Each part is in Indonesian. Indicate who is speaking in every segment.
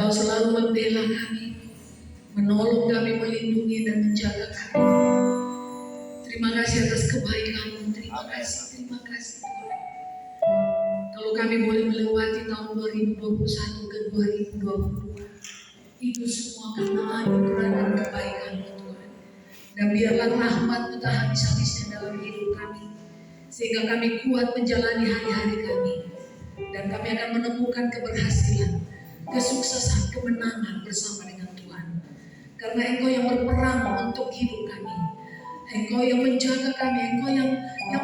Speaker 1: Engkau selalu membela kami, menolong kami, melindungi dan menjaga kami. Terima kasih atas kebaikan-Mu. Terima kasih Tuhan. Kalau kami boleh melewati tahun 2021 ke 2022, itu semua karena anugerah dan kebaikan-Mu Tuhan. Dan biarlah rahmat-Mu tak habis-habisnya dalam hidup kami, sehingga kami kuat menjalani hari-hari kami. Dan kami akan menemukan keberhasilan, kesuksesan, kemenangan bersama dengan Tuhan. Karena Engkau yang berperang untuk hidup kami, Engkau yang menjaga kami, Engkau yang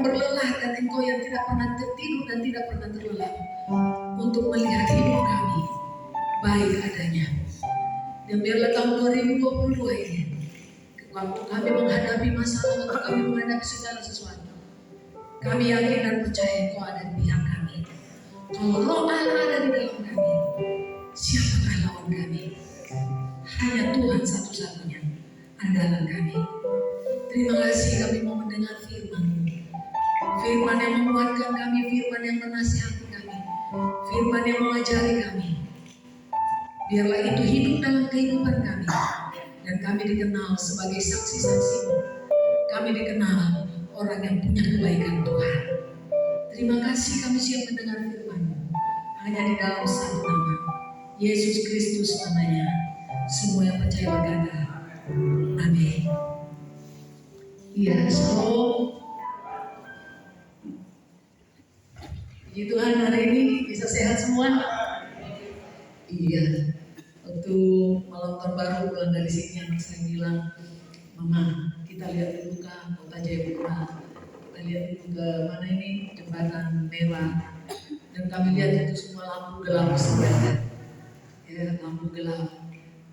Speaker 1: berlelah, dan Engkau yang tidak pernah tertidur dan tidak pernah terlelap untuk melihat hidup kami baik adanya. Dan biarlah tahun 2022 ini, waktu kami menghadapi masalah, waktu kami menghadapi segala sesuatu, kami yakin dan percaya Engkau ada di pihak kami. Kalau Roh Allah ada di dalam kami, siapakah lawan kami? Hanya Tuhan satu-satunya andalan kami. Terima kasih kami mau mendengar firman-Mu, firman yang menguatkan kami, firman yang menasihati kami, firman yang mengajari kami. Biarlah itu hidup dalam kehidupan kami, dan kami dikenal sebagai saksi-saksi-Mu. Kami dikenal orang yang punya kebaikan Tuhan. Terima kasih kami siap mendengar firman-Mu. Hanya di dalam satu nama, Yesus Kristus namanya. Semua yang percaya berkata, amin. Iya, shalom. Puji Tuhan, hari ini bisa sehat semua. Iya, waktu malam tahun baru pulang dari sini, anak saya bilang, Mama, kita lihat dulu kan kota Jayapura, kita lihat dulu ke mana ini jembatan merah, dan kami lihat itu semua lampu gelap sebenarnya, ya lampu gelap.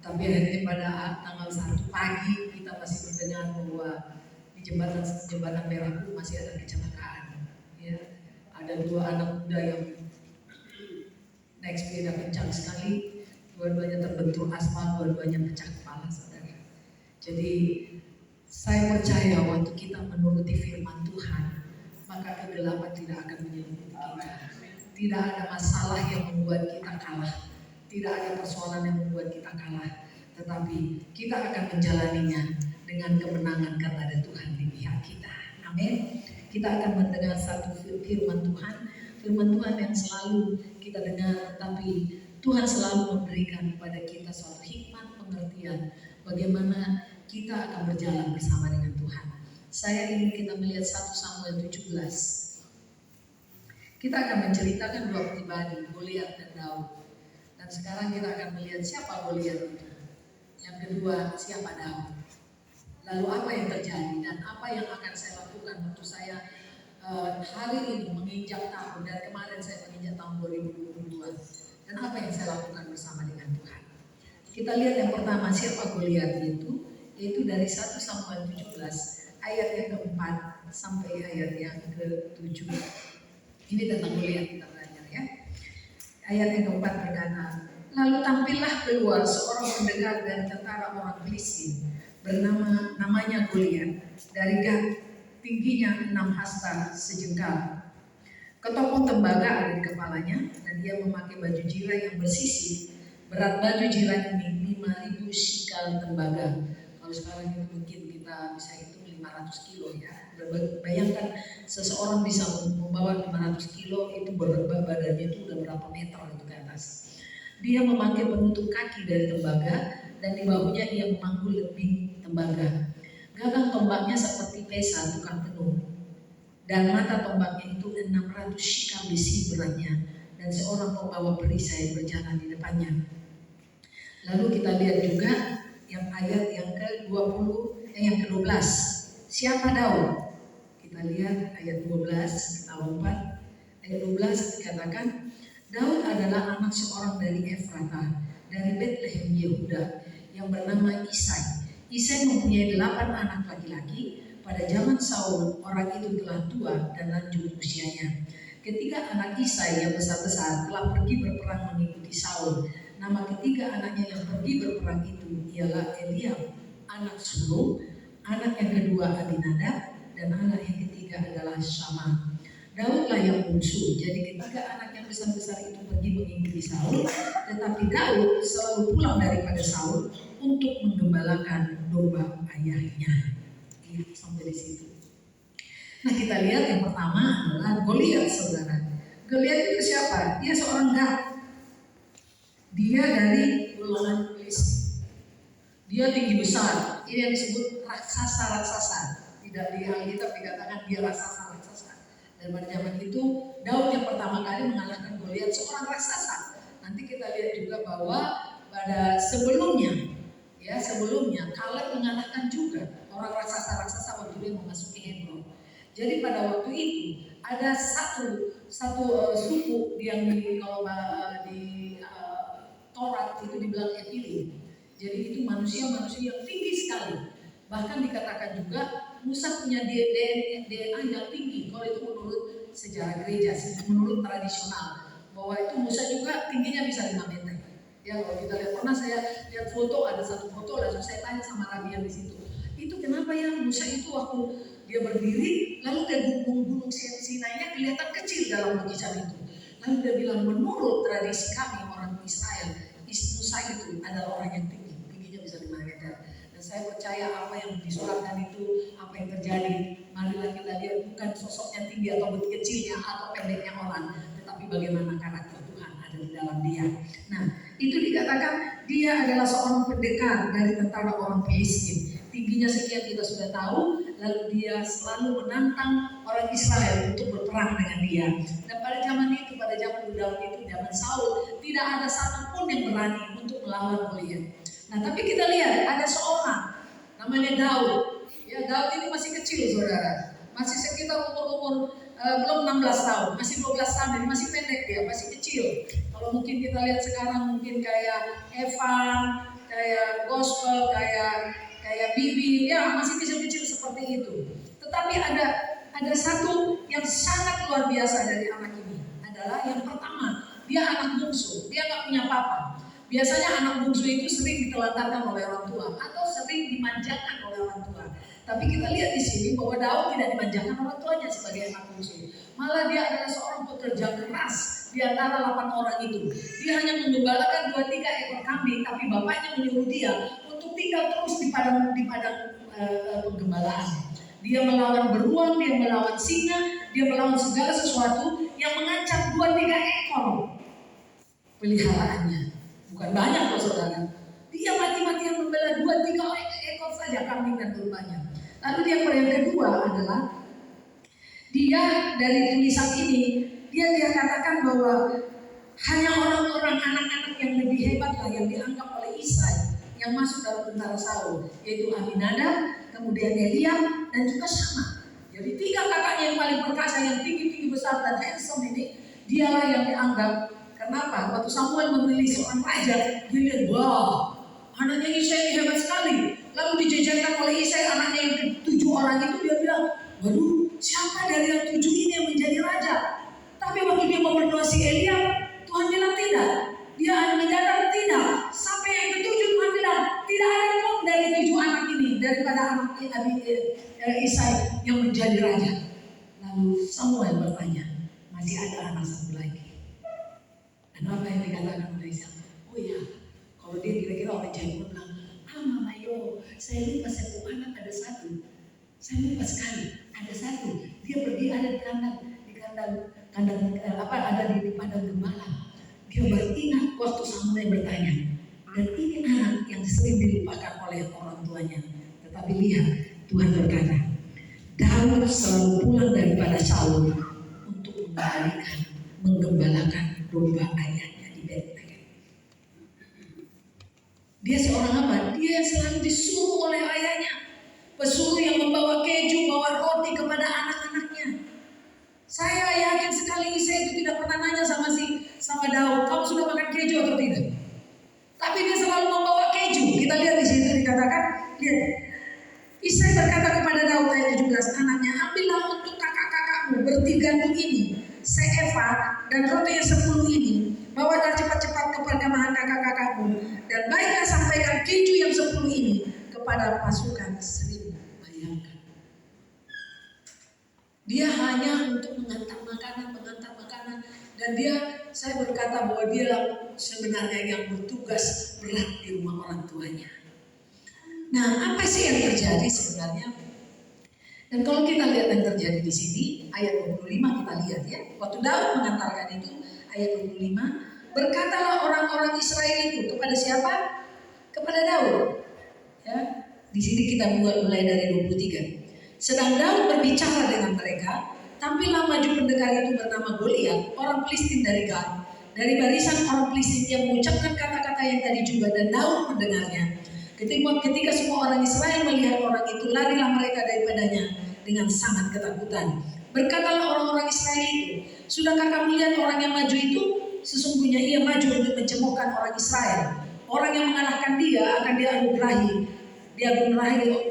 Speaker 1: Tapi akhirnya pada tanggal 1 pagi kita masih mendengar bahwa di jembatan merah itu masih ada kecelakaan. Ya, ada 2 anak muda yang naik sepeda kencang sekali, dua-duanya terbentur aspal, dua-duanya pecah kepala, saudara. Jadi saya percaya waktu kita menuruti firman Tuhan, maka kegelapan tidak akan menyelimuti kita. Tidak ada masalah yang membuat kita kalah, tidak ada persoalan yang membuat kita kalah, tetapi kita akan menjalaninya dengan kemenangan karena ada Tuhan di pihak kita. Amin. Kita akan mendengar satu firman Tuhan yang selalu kita dengar, tetapi Tuhan selalu memberikan kepada kita suatu hikmat pengertian bagaimana kita akan berjalan bersama dengan Tuhan. Saya ingin kita melihat 1 Samuel 17. Kita akan menceritakan 2 pribadi, Goliat dan Daud. Dan sekarang kita akan melihat siapa Goliat itu. Yang kedua, siapa Daud. Lalu apa yang terjadi dan apa yang akan saya lakukan untuk saya hari ini menginjak tahun, dan kemarin saya menginjak tahun 2022, dan apa yang saya lakukan bersama dengan Tuhan. Kita lihat yang pertama, siapa Goliat itu, yaitu dari 1 Samuel 17 ayat yang keempat sampai ayat yang ke-7. Ini tentang Goliat kita belajar ya. Ayat yang keempat berkata, lalu tampillah keluar seorang pendekar dari tentara orang Filistin, namanya Goliat, dari Gat, tingginya 6 hasta sejengkal. Ketopong tembaga ada di kepalanya, dan dia memakai baju jira yang bersisih. Berat baju jira ini 5.000 shikal tembaga. Kalau sekarang itu mungkin kita bisa hitung 500 kilo ya. Bayangkan seseorang bisa membawa 500 kilo, itu badannya itu udah berapa meter itu ke atas. Dia memakai penutup kaki dari tembaga, dan di bahunya dia memanggul lebih tembaga. Gagang tombaknya seperti pesa tukang tenun, dan mata tombaknya itu 600 shikal besi beratnya, dan seorang pembawa perisai berjalan di depannya. Lalu kita lihat juga yang ayat yang ke-20, yang ke-12. Siapa Daud? Kita lihat ayat 12, kita lompat. Ayat 12 dikatakan, Daud adalah anak seorang dari Efrata, dari Bethlehem Yehuda, yang bernama Isai. Isai mempunyai 8 anak laki-laki. Pada zaman Saul, orang itu telah tua dan lanjut usianya. Ketika anak Isai yang besar-besar telah pergi berperang mengikuti Saul, nama ketiga anaknya yang pergi berperang itu ialah Eliab, anak sulung, anak yang kedua Abinadab, dan anak yang ketiga adalah Syama. Daudlah yang bungsu. Jadi ketiga anak yang besar-besar itu pergi mengikuti Saul, tetapi Daud selalu pulang daripada Saul untuk menggembalakan domba ayahnya. Sampai di situ. Nah, kita lihat yang pertama adalah Goliat, saudara. Goliat itu siapa? Dia seorang Gat. Dia dari golongan Filistin. Dia tinggi besar. Ini yang disebut raksasa-raksasa. Tidak di Alkitab dikatakan dia raksasa-raksasa. Dan pada zaman itu Daud yang pertama kali mengalahkan Goliat, seorang raksasa. Nanti kita lihat juga bahwa pada sebelumnya Kaleb mengalahkan juga orang raksasa-raksasa waktu dia memasuki Hebron. Jadi pada waktu itu ada satu suku yang di Taurat itu dibilang Efilim. Jadi itu manusia-manusia yang tinggi sekali. Bahkan dikatakan juga Musa punya DNA yang tinggi. Kalau itu menurut sejarah gereja, menurut tradisional, bahwa itu Musa juga tingginya bisa 5 meter. Ya, kalau kita lihat, pernah saya lihat foto, ada satu foto, lalu saya tanya sama Rabi yang di situ, itu kenapa ya Musa itu waktu dia berdiri, lalu dia gunung Sinainya kelihatan kecil dalam lukisan itu. Lalu dia bilang, menurut tradisi kami orang Israel, Musa itu adalah orang yang tingginya bisa 5 meter. Dan saya percaya apa yang disuratkan itu, apa yang terjadi. Marilah kita lihat bukan sosoknya tinggi atau kecilnya atau pendeknya orang, tetapi bagaimana karakter Tuhan ada di dalam dia. Nah, itu dikatakan dia adalah seorang pendekar dari tentara orang Filistin. Tingginya sekian kita sudah tahu, lalu dia selalu menantang orang Israel untuk berperang dengan dia. Dan pada zaman itu, pada zaman Daud itu, zaman Saul, tidak ada satupun yang berani untuk melawan Goliat. Nah, tapi kita lihat ada seorang namanya Daud. Ya, Daud ini masih kecil, saudara. Masih sekitar umur belum 16 tahun, masih 12 tahun, jadi masih pendek dia, masih kecil. Kalau mungkin kita lihat sekarang mungkin kayak Evan, kayak Gospel, kayak Bibi, ya masih kecil-kecil seperti itu. Tetapi ada satu yang sangat luar biasa dari anak ini, adalah yang pertama, dia anak bungsu, dia nggak punya papa. Biasanya anak bungsu itu sering ditelantarkan oleh orang tua atau sering dimanjakan oleh orang tua. Tapi kita lihat di sini bahwa Daud tidak dimanjakan orang tuanya sebagai anak bungsu. Malah dia adalah seorang pekerja keras di antara 8 orang itu. Dia hanya menggembalakan 2-3 ekor kambing, tapi bapaknya menyuruh dia untuk tinggal terus di padang penggembalaan. Dia melawan beruang, dia melawan singa, dia melawan segala sesuatu yang mengancam 2-3 ekor peliharaannya. Bukan banyak loh, saudara. Dia mati-matian membela 2-3 ekor saja kambing dan dombanya. Lalu yang kedua adalah dia dari tulisan ini dia katakan bahwa hanya orang-orang anak-anak yang lebih hebat lah yang dianggap oleh Isai yang masuk dalam tentara Saul, yaitu Aminadab, kemudian Eliab dan juga Syama. Jadi 3 kakaknya yang paling perkasa, yang tinggi-tinggi besar dan handsome ini, dialah yang dianggap. Kenapa? Waktu Samuel memilih seorang raja, dia lihat, wah, anaknya Isai ini hebat sekali. Lalu dijajarkan oleh Isai anaknya yang 7 orang itu, dia bilang, waduh, siapa dari yang 7 ini yang menjadi raja? Tapi waktu dia mau berdoa si Eliab, Tuhan bilang tidak. Dia Aminadab tidak. Sampai yang ke-7 Tuhan bilang, tidak ada pun dari 7 anak ini, daripada anak Isai yang menjadi raja. Lalu Samuel bertanya, masih ada anak satu lagi. Dan apa yang dikatakan oleh Isai? Oh iya, kalau dia kira-kira orang Jawa bilang, Mama yo, saya lupa satu anak ada satu. Saya lupa sekali, ada satu. Dia pergi ada di padang gembala. Dia beringat waktu Samuel bertanya. Dan ini anak yang sering dilupakan oleh orang tuanya. Tetapi lihat, Tuhan berkata, Daud selalu pulang daripada Saul untuk menggembalakan domba ayahnya di Betlehem. Dia seorang apa? Dia selalu disuruh oleh ayahnya. Pesuruh yang membawa keju, bawa roti kepada anak-anaknya. Saya yakin sekali Isai itu tidak pernah nanya sama Daud, kamu sudah makan keju atau tidak? Tapi dia selalu membawa keju. Kita lihat di sini dikatakan, lihat. Isai berkata kepada Daud ayat 17, anaknya, ambillah untuk kakak-kakakmu berti gandum ini, seeva dan roti yang 10 ini. Bawalah cepat-cepat ke perkemahan kakak-kakakmu dan baiklah sampaikan keju yang 10 ini kepada pasukan 1000. Bayangkan. Dia hanya untuk mengantar Dan saya berkata bahwa dia sebenarnya yang bertugas berat di rumah orang tuanya. Nah, apa sih yang terjadi sebenarnya? Dan kalau kita lihat yang terjadi di sini, ayat 25 kita lihat ya. Waktu Daud mengantarkan itu, ayat 25, berkatalah orang-orang Israel itu kepada siapa? Kepada Daud. Ya, di sini kita mulai dari 23. Sedang Daud berbicara dengan mereka, tampillah maju pendekar itu bernama Goliat, orang Filistin dari Gad, dari barisan orang Filistin yang mengucapkan kata-kata yang tadi juga, dan Daud mendengarnya. Ketika semua orang Israel melihat orang itu, larilah mereka daripadanya dengan sangat ketakutan. Berkatalah orang-orang Israel itu, sudahkah kamu lihat orang yang maju itu? Sesungguhnya ia maju untuk mencemoohkan orang Israel. Orang yang mengalahkan dia akan dianugerahi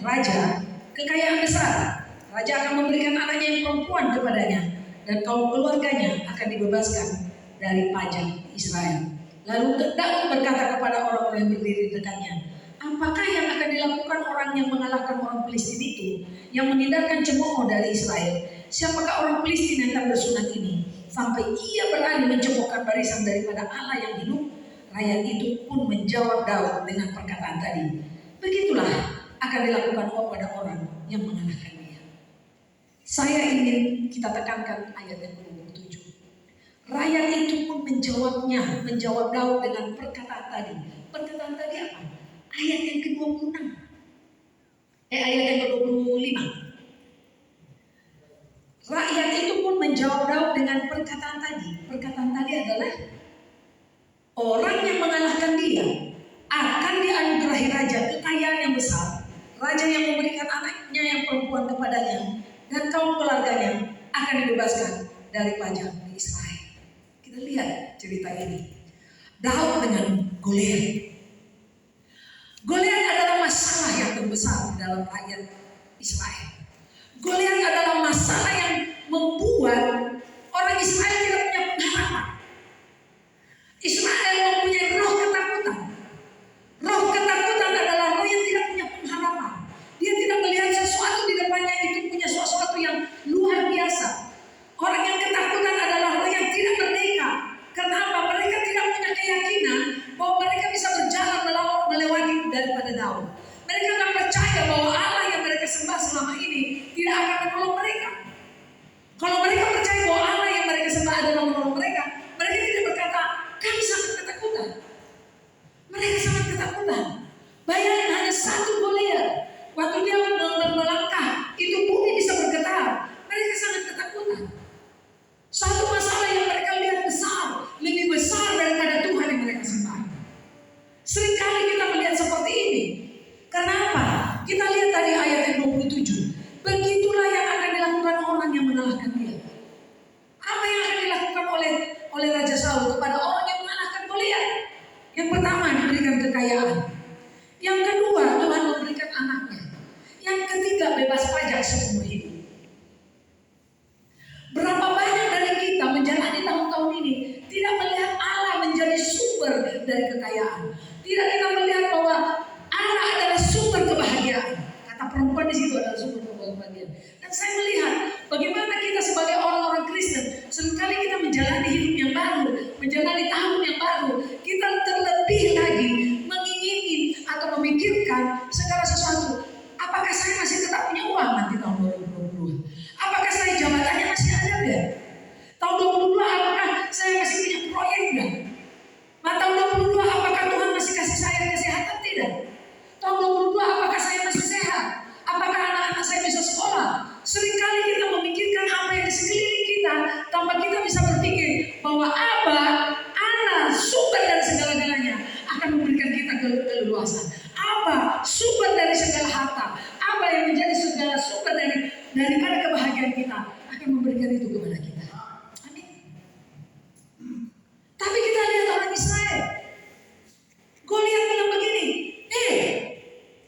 Speaker 1: raja kekayaan besar. Raja akan memberikan anaknya yang perempuan kepadanya, dan kaum keluarganya akan dibebaskan dari pajak Israel. Lalu Daud berkata kepada orang-orang yang berdiri di dekatnya, apakah yang akan dilakukan orang yang mengalahkan orang Filistin itu, yang menghindarkan cemooh dari Israel? Siapakah orang Filistin yang tak bersunat ini, sampai ia berani mencemoohkan barisan daripada Allah yang hidup? Rakyat itu pun menjawab Daud dengan perkataan tadi, begitulah akan dilakukan kepada orang yang mengalahkan dia. Saya ingin kita tekankan ayat yang 27. Rakyat itu pun menjawab Daud dengan perkataan tadi. Perkataan tadi apa? Ayat yang ke-26. Ayat yang ke-25. Rakyat itu pun menjawab Daud dengan perkataan tadi. Perkataan tadi adalah orang yang mengalahkan dia akan dianugerahi raja kekayaan yang besar, raja yang memberikan anaknya yang perempuan kepadanya, dan kaum keluarganya akan dibebaskan dari pajak di Israel. Kita lihat cerita ini. Daud dengan Goliat. Goliat adalah masalah yang terbesar dalam rakyat Israel. Goliat adalah masalah yang membuat orang Israel tidak punya pengharapan. Israel mempunyai roh ketakutan. Roh ketakutan adalah roh yang tidak punya pengharapan. Dia tidak melihat sesuatu di depannya itu punya sesuatu yang luar biasa. Orang yang ketakutan adalah roh yang tidak merdeka. Kenapa? Mereka tidak punya keyakinan bahwa mereka bisa berjalan melewati daripada Daud. Mereka tidak percaya bahwa Allah yang mereka sembah selama ini tidak akan menolong mereka. Kalau mereka percaya bahwa Allah yang mereka sembah adalah menolong mereka, mereka tidak berkata, kami sangat ketakutan. Mereka sangat ketakutan. Bayangin hanya satu Goliat. Waktu dia melangkah, itu bumi bisa bergetar. Mereka sangat ketakutan. Satu masalah yang mereka lihat besar, lebih besar daripada Tuhan yang mereka sembah. Seringkali kita melihat seperti ini. Kenapa? Kita lihat tadi ayat yang 27. Begitulah yang akan dilakukan orang yang mengalahkan dia. Apa yang akan dilakukan oleh Raja Saul kepada orang yang mengalahkan Goliat? Yang pertama, diberikan kekayaan. Yang kedua, Tuhan memberikan anaknya. Yang ketiga, bebas pajak seumur hidup. Berapa banyak dari kita menjalani tahun-tahun ini tidak melihat Allah menjadi sumber dari kekayaan. Tidak kita melihat bahwa Allah adalah sumber kebahagiaan. Kata perempuan di situ adalah sumber kebahagiaan. Dan saya melihat bagaimana kita sebagai orang-orang Kristen, seringkali kita menjalani hidup yang baru, menjalani tahun yang baru, kita terlebih lagi mengingini atau memikirkan segala sesuatu. Apakah saya masih tetap punya uang nanti tahun 2022? Apakah saya jabatannya masih ada enggak? Tahun 2022 apakah saya masih punya proyek enggak? Tahun 2022 apakah Tuhan masih kasih saya kesehatan? Tidak. Tahun 2022 apakah saya masih sehat? Apakah anak-anak saya bisa sekolah? Seringkali kita memikirkan apa yang di sekeliling kita tanpa kita bisa berpikir bahwa Allah sumber dari segala-galanya akan memberikan kita keleluasan. Apa sumber dari segala harta? Apa yang menjadi segala sumber daripada kebahagiaan kita akan memberikan itu kepada kita. Amin. Tapi kita lihat orang Israel. Goliat bilang begini,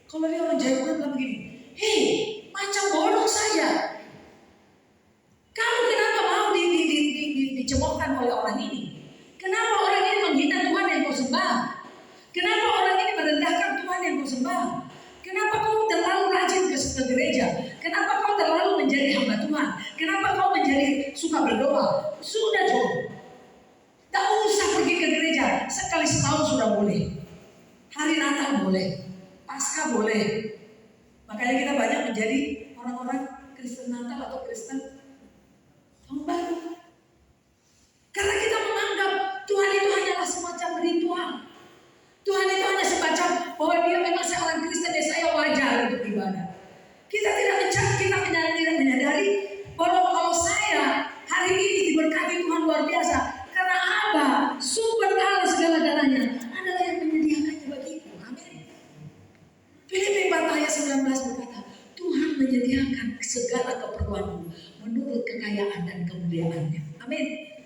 Speaker 1: kalau dia orang Jawa bilang begini, macam bodoh saja. Kamu kenapa mau dicemoohkan oleh orang ini? Kenapa orang ini menghina Tuhan yang kau sembah? Kenapa orang ini merendahkan Tuhan yang kau sembah? Kenapa kau terlalu rajin ke gereja? Kenapa kau terlalu menjadi hamba Tuhan? Kenapa kau menjadi suka berdoa? Sudah Job. Tak usah pergi ke gereja, sekali setahun sudah boleh. Hari Natal boleh, Paskah boleh. Makanya kita banyak menjadi orang-orang Kristen Natal atau Kristen Tahun Baru. Karena kita menganggap Tuhan itu hanyalah semacam ritual. Tuhan itu hanya semacam bahwa dia memang seorang Kristen dan saya wajar untuk ibadah. Kita tidak menyadari bahwa kalau saya hari ini diberkati Tuhan luar biasa karena Aba, sumber Allah segala galanya adalah yang menyediakannya bagiku. Amin. Filipi 4 ayat 19 berkata, Tuhan menyediakan segala keperluanmu menurut kekayaan dan kemuliaannya. Amin.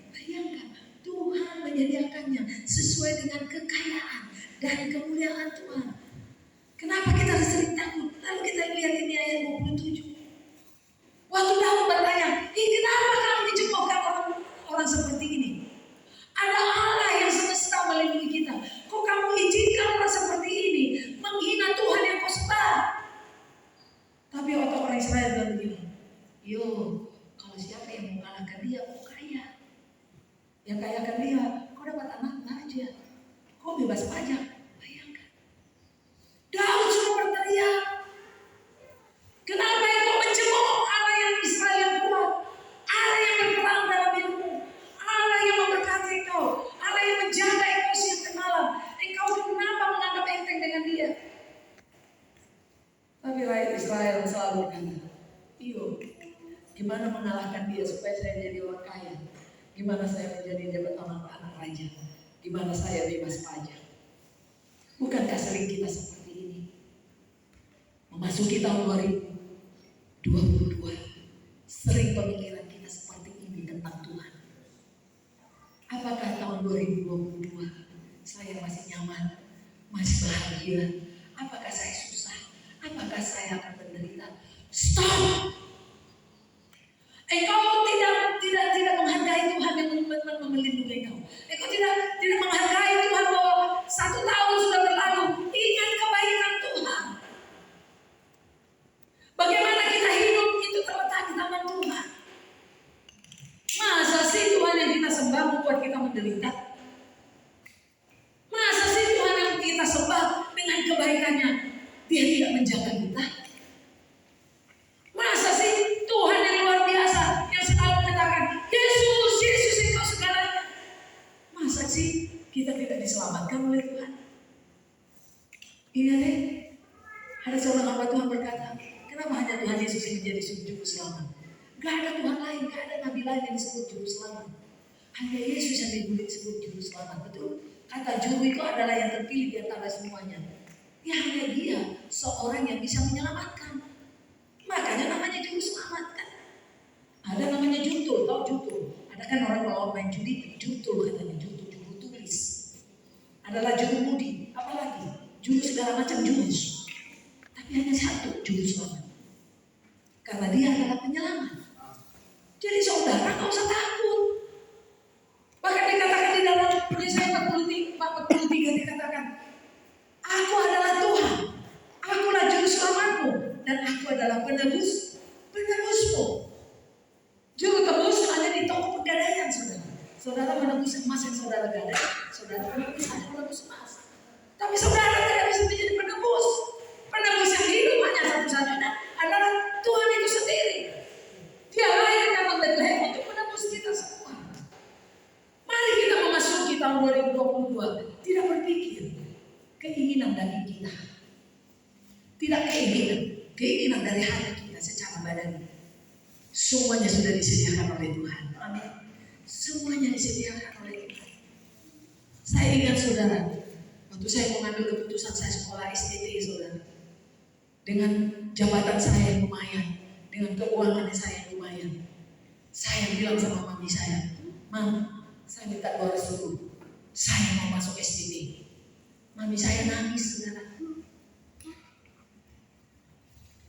Speaker 1: Bayangkan, Tuhan menyediakannya sesuai dengan kekayaan dan kemuliaan Tuhan. Kenapa kita sering takut? Lalu kita lihat ini ayat 27. Waktu Daud bertanya, kenapa kamu dijebakkan orang seperti ini? Ada Allah yang semesta melindungi kita. Kok kamu izinkan orang seperti ini menghina Tuhan yang kau sembah? Tapi waktu orang Israel bilang begini, kalau siapa yang mau kalahkan dia, kau kaya. Yang kayakan dia, kau dapat anak aja. Kau bebas pajak. Bayangkan. Daud sudah berteriak, kenapa engkau mencemooh Allah yang Israel yang kuat, Allah yang berperang dalam hidupmu, Allah yang memberkati engkau, Allah yang menjaga engkau siang dan malam. Engkau kenapa menganggap enteng dengan dia? Tapi rakyat Israel selalu berkata, gimana mengalahkan dia supaya saya jadi orang kaya? Gimana saya menjadi dapat anak raja? Gimana saya bebas pajak? Bukankah sering kita seperti ini? Memasuki tahun 2022, sering pemikiran kita seperti ini tentang Tuhan. Apakah tahun 2022 saya masih nyaman, masih bahagia? Apakah saya susah? Apakah saya akan menderita? Stop! Engkau tidak menghargai Tuhan yang melindungi engkau. Engkau tidak menghargai Tuhan bahwa 1 tahun sudah berlalu. Ingat kebaikan Tuhan. Bagaimana kita hidup itu terletak di tangan Tuhan. Masa sih Tuhan yang kita sembah membuat kita menderita? Masa sih Tuhan yang kita sembah dengan kebaikannya dia tidak menjaga kita? Masa sih Tuhan yang luar biasa yang selalu mengatakan Yesus engkau segalanya? Masa sih kita tidak diselamatkan oleh Tuhan? Ingat deh, ada seorang hamba Tuhan berkata, kenapa hanya Tuhan Yesus yang menjadi juru selamat? Gak ada Tuhan lain, gak ada nabi lain yang disebut juru selamat. Hanya Yesus yang disebut juru selamat. Betul? Kata juru itu adalah yang terpilih di antara semuanya. Ya hanya dia seorang yang bisa menyelamatkan. Makanya namanya juru selamat kan. Ada namanya juntul, tahu juntul? Ada kan orang kalau main judi, juntul katanya, juntul, juru tulis. Adalah juru mudi, apalagi juru segala macam jurus. Tapi hanya satu juru selamat. Karena dia adalah penyelamat. Jadi saudara nggak usah takut. Bahkan dikatakan di dalam Yesaya 43 dikatakan, Aku adalah Tuhan, Akulah juru selamatmu, dan Aku adalah penebusmu. Juru tebus ada di toko pegadaian, saudara. Saudara menebus emas yang saudara gadai, saudara menebus emas. Tapi saudara tidak bisa menjadi penebus. Penebus yang hidup hanya satu-satunya adalah Tuhan itu sendiri. Dia lahir di kandang Bethlehem untuk menebus kita semua. Mari kita memasuki tahun 2022 tidak berpikir keinginan dari kita, tidak keinginan dari hati kita secara badani. Semuanya sudah disediakan oleh Tuhan. Amin. Semuanya disediakan oleh Tuhan. Saya ingat saudara, waktu saya mengambil keputusan saya sekolah STT saudara, dengan jabatan saya yang lumayan, dengan keuangan saya yang lumayan, saya bilang sama mami saya, Mam, saya minta doa restu, saya mau masuk STT. Mami saya nangis saudara.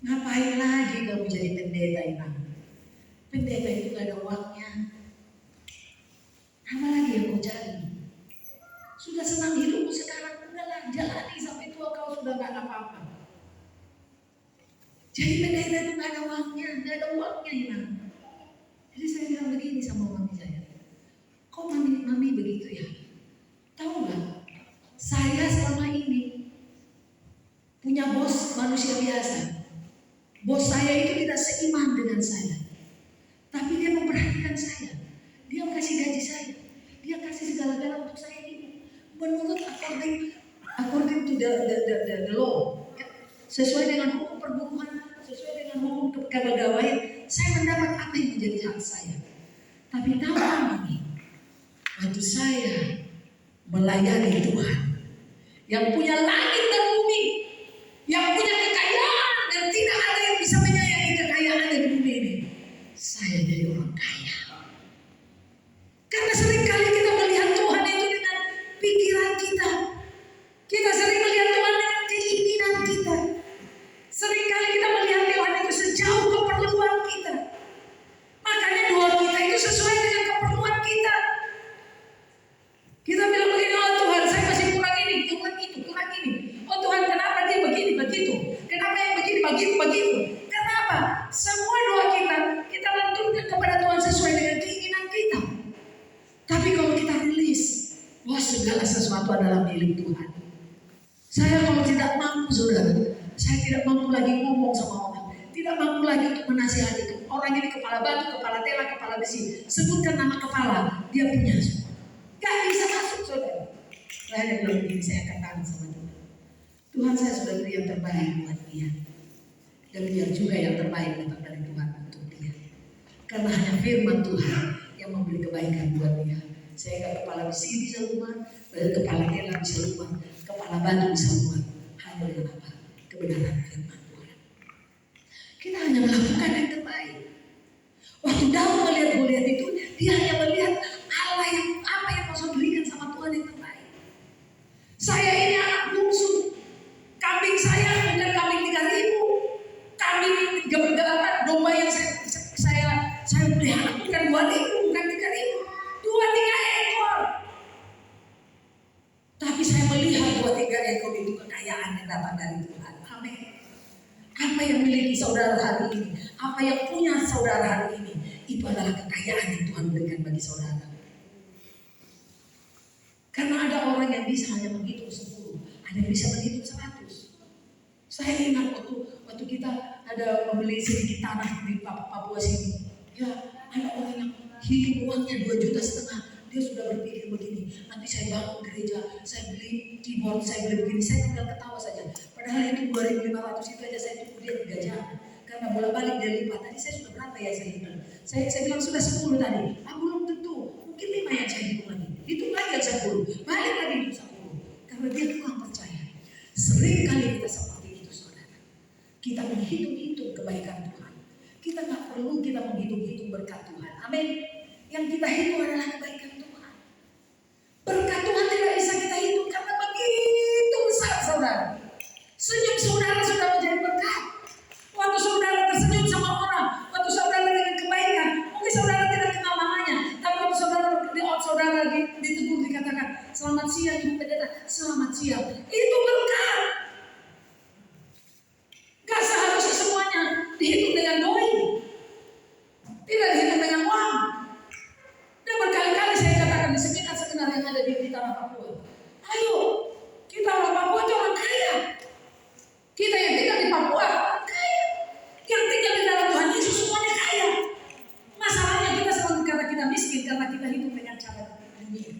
Speaker 1: Ngapain lagi kamu jadi pendeta Imam? Pendeta itu gak ada uangnya. Apa lagi yang kau cari? Sudah senang hidupmu sekarang, udahlah jalani sampai tua kau sudah gak ada apa-apa. Jadi pendeta itu gak ada uangnya Imam. Jadi saya bilang begini sama mami saya, kok mami begitu bos manusia biasa. Bos saya itu tidak seiman dengan saya, tapi dia memperhatikan saya. Dia kasih gaji saya, dia kasih segala-galanya untuk saya hidup menurut according to the law, ya. Sesuai dengan hukum perburuhan, sesuai dengan hukum kepegawaian. Saya mendapat apa yang menjadi hak saya. Tapi tahun ini, waktu saya melayani Tuhan yang punya langit dan bumi, yang punya kekayaan dan tidak ada yang bisa menyayangi kekayaannya di bumi ini, saya jadi orang kaya. Karena seringkali kita melihat Tuhan itu dengan pikiran kita. Kita sering melihat Tuhan dengan keinginan kita. Seringkali kita melihat Tuhan itu sejauh keperluan kita. Makanya doa kita itu sesuai dengan keperluan kita. Kita bilang begini, oh Tuhan saya masih kurang ini, kurang itu, kurang ini. Oh Tuhan kenapa dia begini, begitu. Kenapa yang begini, begitu, begitu. Kenapa? Semua doa kita lanturkan kepada Tuhan sesuai dengan keinginan kita. Tapi kalau kita rilis, wah segala sesuatu adalah milik Tuhan. Saya kalau tidak mampu saudara, saya tidak mampu lagi ngomong sama orang. Tidak mampu lagi untuk menasihati. Orang ini kepala batu, kepala tela, kepala besi. Sebutkan nama kepala, dia punya semua. Gak bisa masuk saudara. Saya ada bilang begini, saya katakan sama Tuhan. Tuhan saya sudah beri yang terbaik buat dia. Dan dia juga yang terbaik datang dari Tuhan untuk dia. Karena hanya firman Tuhan yang memberi kebaikan buat dia. Sehingga kepala besi bisa luar, kepala tela bisa luar, kepala batu bisa luar. Hanya dengan apa? Kebenaran firman Tuhan. Kita hanya melakukan yang terbaik. Waktu Daud melihat Goliat itu, dia hanya melihat Allah yang apa yang mau berikan sama Tuhan yang terbaik. Saya ini anak bungsu, kambing saya bukan kambing 3.000, kambing domba yang saya pelihara bukan 2.000, bukan 3.000, 2-3 ekor. Tapi saya melihat 2-3 ekor itu kekayaan yang datang dari Tuhan. Amin. Apa yang miliki saudara hari ini, apa yang punya saudara hari ini, itu adalah kekayaan yang Tuhan berikan bagi saudara. Karena ada orang yang bisa hanya menghitung 10, ada yang bisa menghitung 100. Saya ingat waktu kita ada membeli sedikit tanah di Papua sini. Ya, ada orang yang hidup uangnya 2,5 juta. Dia sudah berpikir begini, nanti saya bangun gereja, saya beli keyboard, saya beli begini, saya tinggal ketawa saja. Padahal itu 2.500 itu aja saya tunggu dia 3 jam. Karena bolak-balik dia lipat. Tadi saya sudah berapa ya saya hitung? Saya bilang sudah 10 tadi. Belum tentu, mungkin 5 yang saya hitung lagi. Hitung lagi yang 10, balik lagi hitung 10. Karena dia kurang percaya. Sering kali kita seperti itu saudara. Kita menghitung-hitung kebaikan Tuhan. Kita nggak perlu kita menghitung-hitung berkat Tuhan. Amin. Yang kita hitung adalah kebaikan Tuhan. Berkat Tuhan tidak bisa kita hitung karena begitu besar saudara. Senyum saudara sudah menjadi berkat. Waktu saudara tersenyum sama orang, waktu saudara dengan kebaikan, mungkin saudara tidak kenal namanya, tapi waktu saudara ditegur dikatakan selamat siang Ibu Pendeta, selamat siang, itu berkat. Gak seharusnya semuanya dihitung dengan doi, tidak dihitung dengan uang. Dan berkali-kali saya katakan di seminar yang ada di tanah Papua, ayo kita orang Papua itu orang kaya. Kita yang tinggal di Papua orang kaya, yang tinggal di dalam Tuhan Yesus semuanya kaya. Masalahnya kita selalu dikata kita miskin karena kita hidup dengan cara dunia.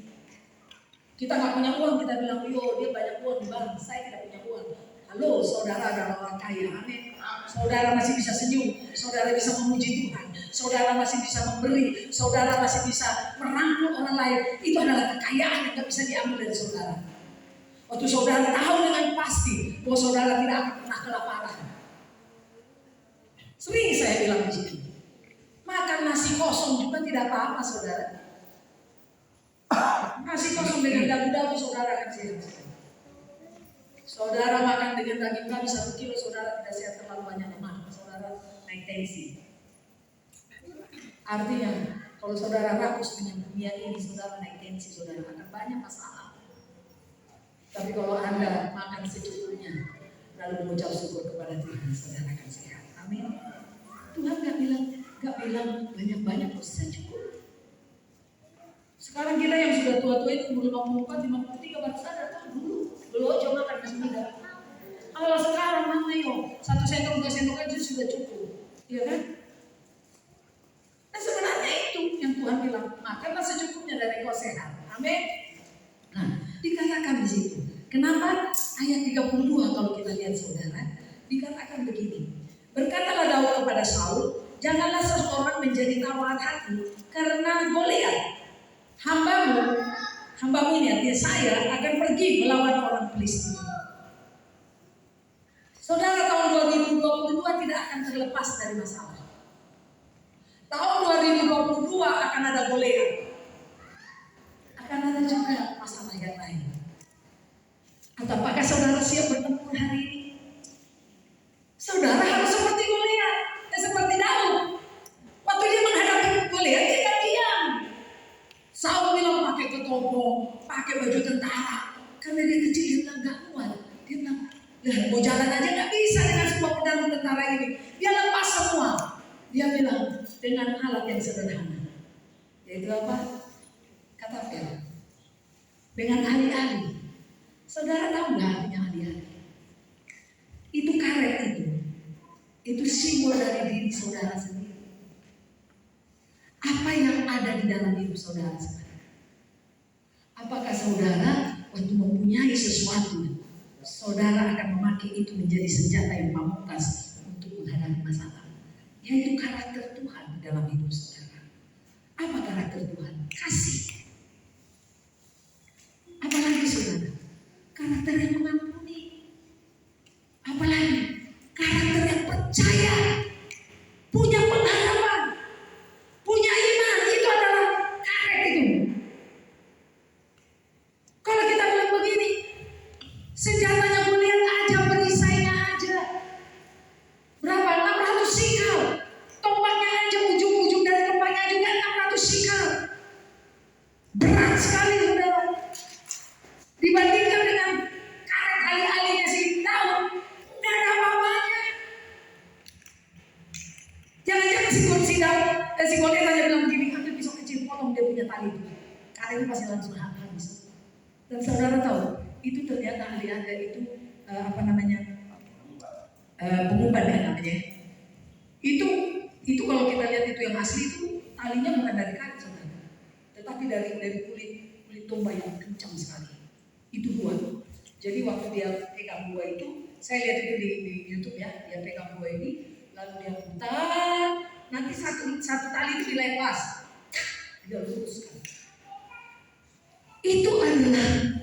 Speaker 1: Kita nggak punya uang, kita bilang, yo dia banyak uang di bank, saya tidak punya uang. Halo, saudara adalah orang kaya, amin. Saudara masih bisa senyum, saudara bisa memuji Tuhan, saudara masih bisa memberi, saudara masih bisa merangkul orang lain. Itu adalah kekayaan yang nggak bisa diambil dari saudara. Waktu saudara tahu dengan pasti bahwa saudara tidak akan pernah kelaparan. Sering saya bilang di sini, makan nasi kosong juga tidak apa-apa saudara. Nasi kosong dengan dabu-dabu saudara akan sehat. Saudara makan dengan daging kambing 1 kilo, saudara tidak sehat terlalu banyak lemak, saudara naik tensi. Artinya kalau saudara rakus dengan dunia ini, saudara naik tensi, saudara akan banyak masalah. Tapi kalau Anda makan secukupnya, lalu mengucap syukur kepada Tuhan, saudara akan sehat. Amin. Tuhan gak bilang banyak-banyak kok bisa cukup. Sekarang kita yang sudah tua-tua itu umur 54, 53 baru sadar dulu aja makan masih muda. Kalau sekarang mama yo 1 sendok 2 sendok aja sudah cukup, ya kan? Dan sebenarnya itu yang Tuhan bilang, makanlah secukupnya dari kau sehat. Amin. Nah, dikatakan di situ. Kenapa ayat 32 kalau kita lihat saudara, dikatakan begini. Berkatalah Daud kepada Saul, janganlah seseorang menjadi tawar hati karena Goliat. Hambamu ini artinya saya akan pergi melawan orang Filistin. Saudara, tahun 2022 tidak akan terlepas dari masalah. Tahun 2022 akan ada Goliat. Akan ada juga masalah yang lain. Atau apakah saudara siap bertempur hari ini? Saudara harus seperti Goliat, seperti Daud. Waktu dia menghadapi Goliat, dia tidak diam. Saul bilang pakai ketopong, pakai baju tentara, karena dia kecil, dia bilang gak kuat. Dia bilang, mau jalan aja gak bisa dengan semua pedang tentara ini. Dia lepas semua. Dia bilang dengan alat yang sederhana, yaitu apa? Katapel. Dengan alih-alih. Saudara tahu nggak artinya alih-alih? Itu karet itu. Itu simbol dari diri saudara sendiri. Apa yang ada di dalam hidup saudara sekarang? Apakah saudara waktu mempunyai sesuatu, saudara akan memakai itu menjadi senjata yang pamungkas untuk menghadapi masalah? Yaitu karakter Tuhan dalam hidup saudara. Apa karakter Tuhan? Kasih. Apalagi saudara? Karakter yang mengampuni. Apalagi? Karakter yang percaya. Punya pengharapan. Punya iman. Itu adalah karet itu. Kalau kita bilang begini, senjatanya Goliat aja, perisainya aja. Berapa? 600 sikal. Tombaknya aja, ujung-ujung dari tombaknya juga 600 sikal. Berat sekali saudara. Dibandingkan dengan karet alih-alihnya si Daud, nggak ada apa-apanya. Jangan-jangan si Daud, si Goliat aja bilang begini, ambil pisau kecil, potong dia punya tali itu. Karena itu pasti langsung habis. Dan saudara tahu, itu ternyata alih-alih itu pengumpan kan namanya. Itu kalau kita lihat itu yang asli itu talinya bukan dari karet saudara, tetapi dari kulit tombak yang kencang sekali. Itu buah. Jadi waktu dia pegang buah itu, saya lihat itu di YouTube ya, dia pegang buah ini, lalu dia putar, nanti satu tali itu dilepas, dia luruskan. Itu adalah